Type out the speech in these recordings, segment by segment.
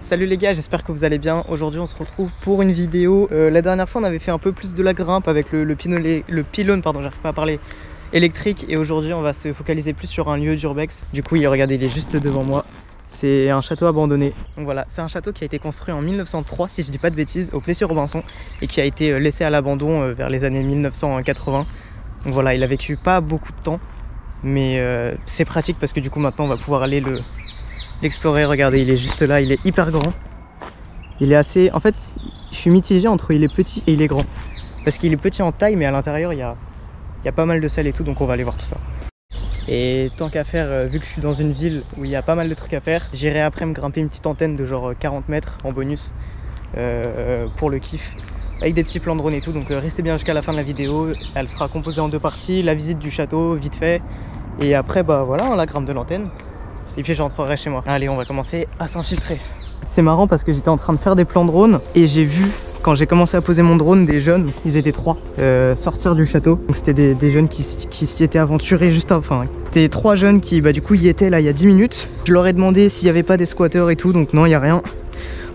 Salut les gars, j'espère que vous allez bien. Aujourd'hui on se retrouve pour une vidéo. La dernière fois on avait fait un peu plus de la grimpe avec le pylône, pardon, j'arrive pas à parler, électrique. Et aujourd'hui on va se focaliser plus sur un lieu d'urbex. Du coup regardez, il est juste devant moi. C'est un château abandonné. Donc voilà, c'est un château qui a été construit en 1903 si je dis pas de bêtises, au Plessis-Robinson, et qui a été laissé à l'abandon vers les années 1980. Donc voilà, il a vécu pas beaucoup de temps, mais c'est pratique parce que du coup maintenant on va pouvoir aller l'explorer. Regardez, il est juste là, il est hyper grand. Il est assez... En fait, je suis mitigé entre il est petit et il est grand. Parce qu'il est petit en taille, mais à l'intérieur, il y a pas mal de salles et tout, donc on va aller voir tout ça. Et tant qu'à faire, vu que je suis dans une ville où il y a pas mal de trucs à faire, j'irai après me grimper une petite antenne de genre 40 mètres en bonus pour le kiff, avec des petits plans de drone et tout. Donc restez bien jusqu'à la fin de la vidéo. Elle sera composée en deux parties, la visite du château, vite fait. Et après, bah voilà, la grimpe de l'antenne. Et puis je rentrerai chez moi. Allez, on va commencer à s'infiltrer. C'est marrant parce que j'étais en train de faire des plans drone et j'ai vu, quand j'ai commencé à poser mon drone, des jeunes, ils étaient 3, sortir du château. Donc c'était des jeunes qui s'y étaient aventurés juste avant. Enfin, c'était 3 jeunes qui du coup y étaient là il y a 10 minutes. Je leur ai demandé s'il n'y avait pas des squatteurs et tout, donc non, il n'y a rien.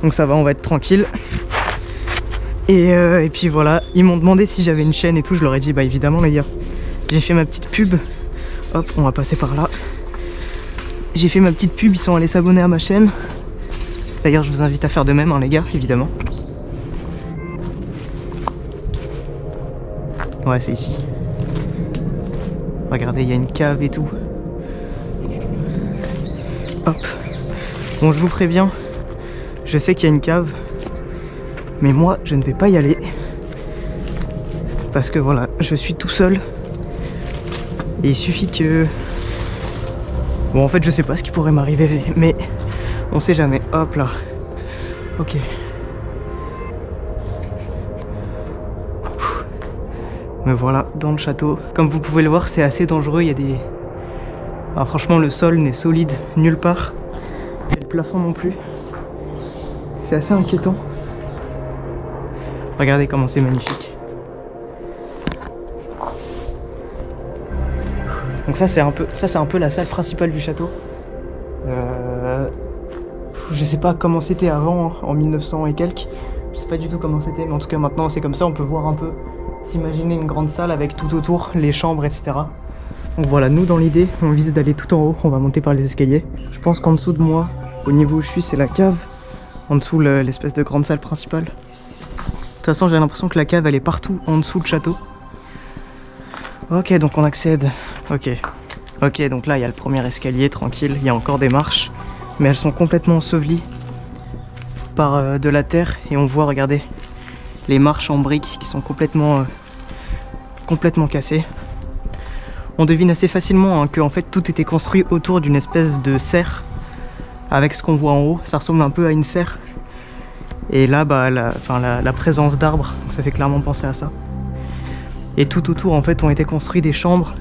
Donc ça va, on va être tranquille. Et puis voilà, ils m'ont demandé si j'avais une chaîne et tout, je leur ai dit bah évidemment les gars. J'ai fait ma petite pub, hop, on va passer par là. J'ai fait ma petite pub, ils sont allés s'abonner à ma chaîne. D'ailleurs je vous invite à faire de même hein, les gars, évidemment. Ouais, c'est ici. Regardez, il y a une cave et tout. Hop. Bon, je vous préviens, je sais qu'il y a une cave, mais moi je ne vais pas y aller. Parce que voilà, je suis tout seul. Et il suffit que... Bon, en fait, je sais pas ce qui pourrait m'arriver, mais on sait jamais. Hop là. Ok. Me voilà dans le château. Comme vous pouvez le voir, c'est assez dangereux. Il y a des... Alors, franchement, le sol n'est solide nulle part. Et le plafond non plus. C'est assez inquiétant. Regardez comment c'est magnifique. Donc ça c'est un peu la salle principale du château. Je sais pas comment c'était avant, hein, en 1900 et quelques. Je sais pas du tout comment c'était, mais en tout cas maintenant c'est comme ça, on peut voir un peu, s'imaginer une grande salle avec tout autour, les chambres, etc. Donc voilà, nous dans l'idée, on vise d'aller tout en haut, on va monter par les escaliers. Je pense qu'en dessous de moi, au niveau où je suis, c'est la cave. En dessous, l'espèce de grande salle principale. De toute façon, j'ai l'impression que la cave, elle est partout en dessous le château. Ok, donc on accède. Ok, donc là il y a le premier escalier, tranquille, il y a encore des marches, mais elles sont complètement ensevelies par de la terre et on voit, regardez, les marches en briques qui sont complètement cassées. On devine assez facilement hein, que en fait tout était construit autour d'une espèce de serre avec ce qu'on voit en haut, ça ressemble un peu à une serre. Et là, bah, la présence d'arbres, ça fait clairement penser à ça. Et tout autour, en fait, ont été construits des chambres,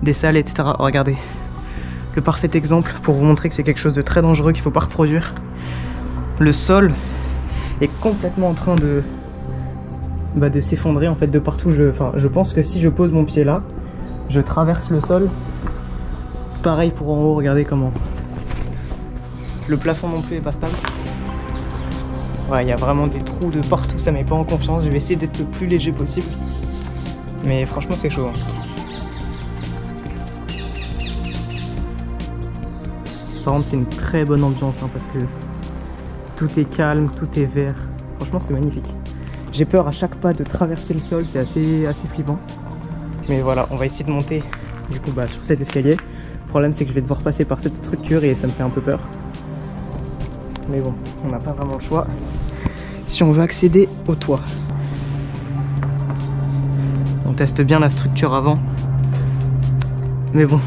des salles, etc. Oh, regardez, le parfait exemple pour vous montrer que c'est quelque chose de très dangereux qu'il ne faut pas reproduire. Le sol est complètement en train de s'effondrer, en fait, de partout. Je pense que si je pose mon pied là, je traverse le sol. Pareil pour en haut, regardez comment. Le plafond non plus est pas stable. Ouais, il y a vraiment des trous de partout, ça met pas en confiance. Je vais essayer d'être le plus léger possible. Mais franchement c'est chaud hein. Par contre c'est une très bonne ambiance hein, parce que tout est calme, tout est vert. Franchement c'est magnifique. J'ai peur à chaque pas de traverser le sol, c'est assez flippant. Mais voilà, on va essayer de monter du coup sur cet escalier. Le problème c'est que je vais devoir passer par cette structure et ça me fait un peu peur. Mais bon, on n'a pas vraiment le choix si on veut accéder au toit. On teste bien la structure avant. Mais bon,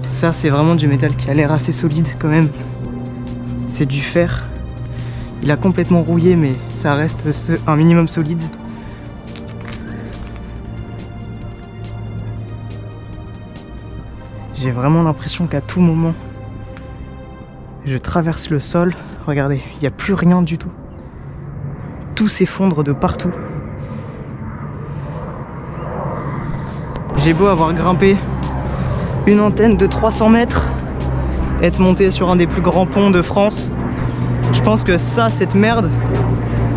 ça c'est vraiment du métal qui a l'air assez solide quand même. C'est du fer. Il a complètement rouillé mais ça reste un minimum solide. J'ai vraiment l'impression qu'à tout moment, je traverse le sol. Regardez, il n'y a plus rien du tout. Tout s'effondre de partout. J'ai beau avoir grimpé une antenne de 300 mètres, être monté sur un des plus grands ponts de France, Je pense que ça, cette merde,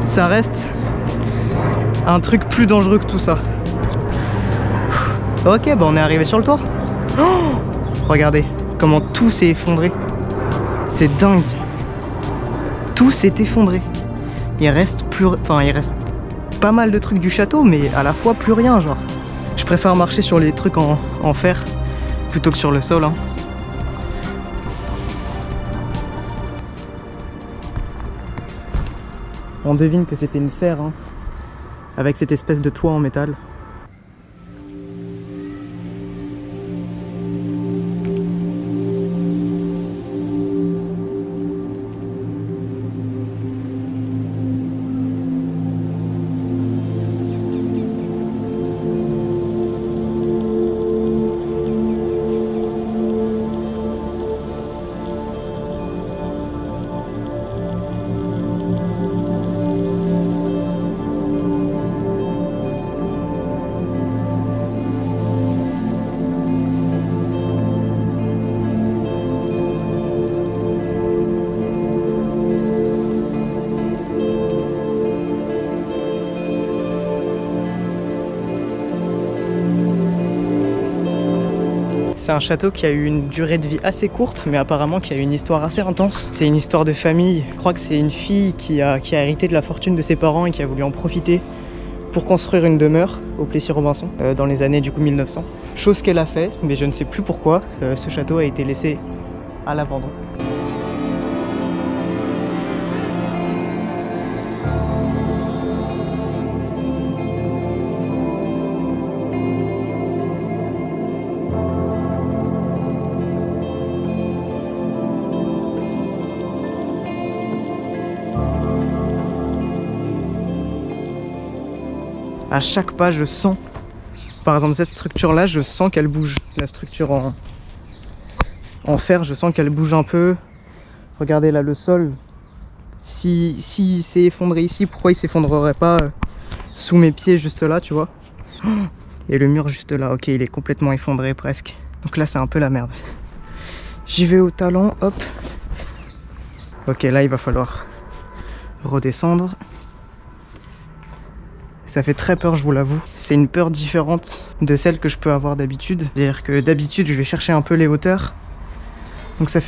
ça reste un truc plus dangereux que tout ça. Ok, bah on est arrivé sur le toit. Oh, regardez comment tout s'est effondré. C'est dingue. Tout s'est effondré. Il reste pas mal de trucs du château, mais à la fois plus rien, genre. Je préfère marcher sur les trucs en fer plutôt que sur le sol, hein. On devine que c'était une serre, hein, avec cette espèce de toit en métal. C'est un château qui a eu une durée de vie assez courte, mais apparemment qui a eu une histoire assez intense. C'est une histoire de famille. Je crois que c'est une fille qui a hérité de la fortune de ses parents et qui a voulu en profiter pour construire une demeure au Plessis-Robinson dans les années du coup 1900. Chose qu'elle a fait, mais je ne sais plus pourquoi. Ce château a été laissé à l'abandon. À chaque pas, je sens, par exemple cette structure-là, je sens qu'elle bouge. La structure en fer, je sens qu'elle bouge un peu. Regardez là le sol. Si il s'est effondré ici, pourquoi il s'effondrerait pas sous mes pieds juste là, tu vois? Et le mur juste là, ok, il est complètement effondré presque. Donc là, c'est un peu la merde. J'y vais au talon, hop. Ok, là, il va falloir redescendre. Ça fait très peur, je vous l'avoue. C'est une peur différente de celle que je peux avoir d'habitude. C'est-à-dire que d'habitude, je vais chercher un peu les hauteurs. Donc ça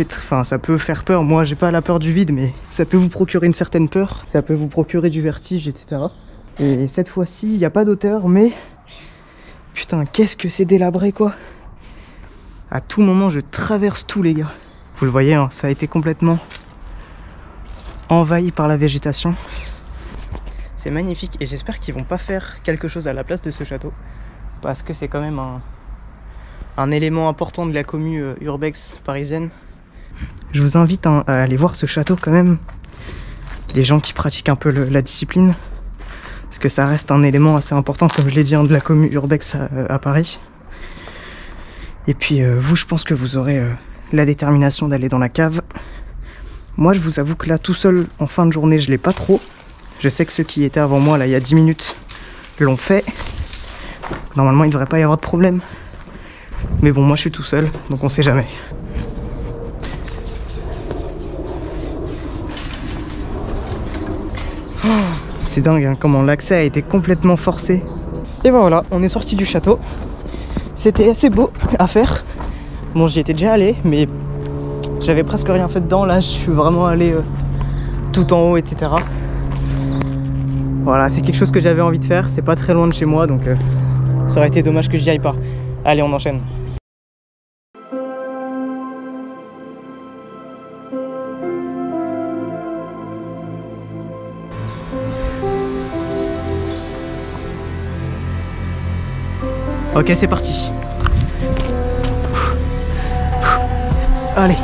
peut faire peur. Moi, j'ai pas la peur du vide, mais ça peut vous procurer une certaine peur. Ça peut vous procurer du vertige, etc. Et cette fois-ci, il n'y a pas d'auteur, mais... Putain, qu'est-ce que c'est délabré, quoi. À tout moment, je traverse tout, les gars. Vous le voyez, hein, ça a été complètement envahi par la végétation. C'est magnifique et j'espère qu'ils vont pas faire quelque chose à la place de ce château parce que c'est quand même un élément important de la commune urbex parisienne. Je vous invite à aller voir ce château quand même, les gens qui pratiquent un peu la discipline, parce que ça reste un élément assez important, comme je l'ai dit, de la commune urbex à Paris. Et puis vous, je pense que vous aurez la détermination d'aller dans la cave. Moi, je vous avoue que là, tout seul, en fin de journée, je l'ai pas trop. Je sais que ceux qui étaient avant moi, là, il y a 10 minutes, l'ont fait. Normalement, il ne devrait pas y avoir de problème. Mais bon, moi, je suis tout seul, donc on sait jamais. Oh, c'est dingue, hein, comment l'accès a été complètement forcé. Et ben voilà, on est sorti du château. C'était assez beau à faire. Bon, j'y étais déjà allé, mais j'avais presque rien fait dedans. Là, je suis vraiment allé tout en haut, etc. Voilà, c'est quelque chose que j'avais envie de faire, c'est pas très loin de chez moi, donc ça aurait été dommage que j'y aille pas. Allez, on enchaîne. Ok, c'est parti. Allez,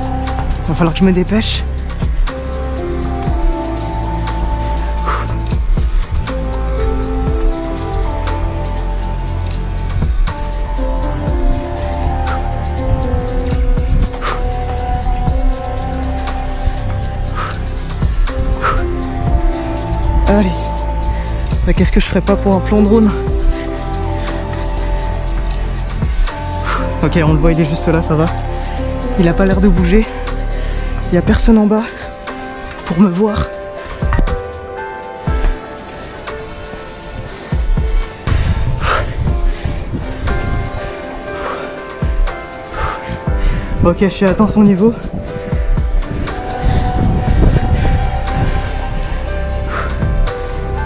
il va falloir que je me dépêche. Allez, mais qu'est-ce que je ferais pas pour un plan drone? Ok, on le voit, il est juste là, ça va. Il a pas l'air de bouger. Il y a personne en bas. pour me voir. Ok, je suis atteint son niveau.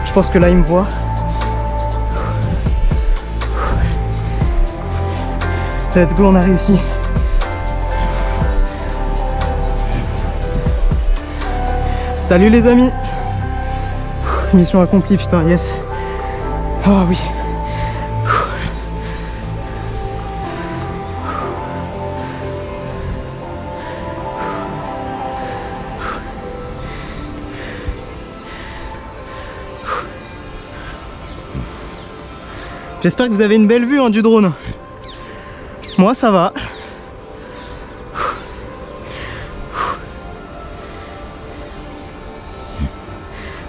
Je pense que là il me voit. Let's go, on a réussi. Salut les amis. Mission accomplie, putain, yes. Oh oui. J'espère que vous avez une belle vue hein, du drone. Moi ça va.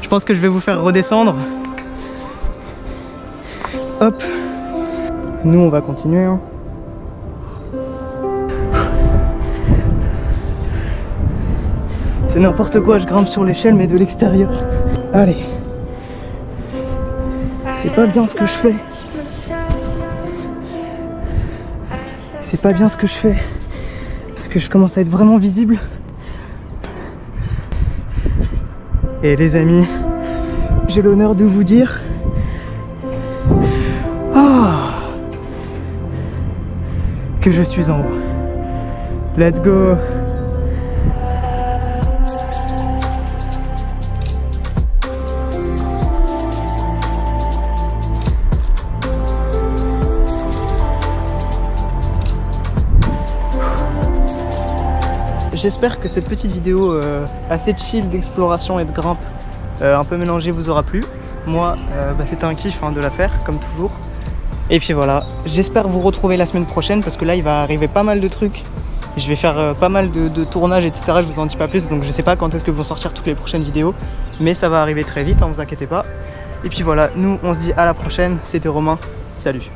Je pense que je vais vous faire redescendre. Hop. Nous on va continuer. Hein. C'est n'importe quoi, je grimpe sur l'échelle mais de l'extérieur. Allez. C'est pas bien ce que je fais. C'est pas bien ce que je fais. Parce que je commence à être vraiment visible. Et les amis, j'ai l'honneur de vous dire que je suis en haut. Let's go! J'espère que cette petite vidéo assez chill d'exploration et de grimpe un peu mélangée vous aura plu. Moi, c'était un kiff hein, de la faire, comme toujours. Et puis voilà, j'espère vous retrouver la semaine prochaine parce que là, il va arriver pas mal de trucs. Je vais faire pas mal de tournages, etc. Je vous en dis pas plus, donc je sais pas quand est-ce que vont sortir toutes les prochaines vidéos. Mais ça va arriver très vite, hein, vous inquiétez pas. Et puis voilà, nous, on se dit à la prochaine. C'était Romain, salut!